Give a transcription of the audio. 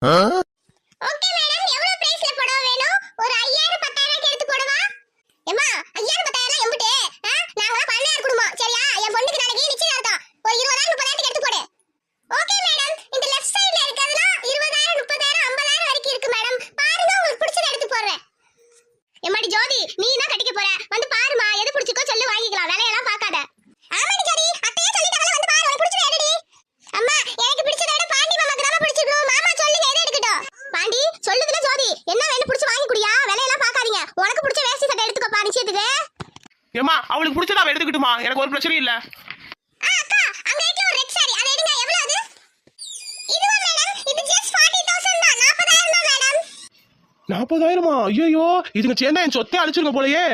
Okay madam, எவ்வளவு பிரைஸ்ல புடவை வேணும்? ஒரு 5000 10000 எடுத்து போடுவா. ஏம்மா 5000 10000 எம்புட்டே? நாங்க பண்ணையார் குடும்பம் சரியா? என் பொண்ணுக்கு நாளைக்கு நிச்சயதார்த்தம். ஒரு 20000 30000 எடுத்து போடு. ஓகே மேடம், இந்த லெஃப்ட் சைடுல இருக்கதெல்லாம் 20000 30000 50000 வரைக்கும் இருக்கு மேடம். பாருங்க, உங்களுக்கு பிடிச்சத எடுத்து போடுறேன். எம்மாடி ஜோதி, நீ என்ன கட்டிக்க போற? வந்து பாருமா, எது பிடிச்சிக்கோ சொல்லு, வாங்கிக்கலாம். விலையெல்லாம் பார்க்காத. ஆமாடி ஜோதி, அத்தையே சொல்லிட்டாங்க, வந்து பாரு, உனக்கு பிடிச்சத எடுடி. அம்மா, எனக்கு பிடிச்சத விட பாண்டி மாமாக்கு தான் பிடிச்சிருக்கும். மாமா சொல்லுங்க, எதை எடுக்கட்டும்? பாண்டி சொல்லுதுல ஜோதி, என்ன வேணும் பிடிச்சு வாங்கி குடியா, விலையெல்லாம் பார்க்காதீங்க. உனக்கு பிடிச்ச வேஷ்டி சட்டை எடுத்துக்கோப்பா நிச்சயத்துக்கு. ஏமா அவளுக்கு பிடிச்சத அவ எடுத்துக்கிட்டுமா, எனக்கு ஒரு பிரச்சனையும் இல்ல. அக்கா, அங்க இருக்க ஒரு ரெட் சாரி, அதை எடுங்க. எவ்வளவு அது? இதுவா மேடம்? இது just 40000 தான். 40000 தான் மேடம். 40000மா? ஐயோ, இதுங்க சேர்ந்தா என் சொத்தை அழிச்சிருங்க போலயே.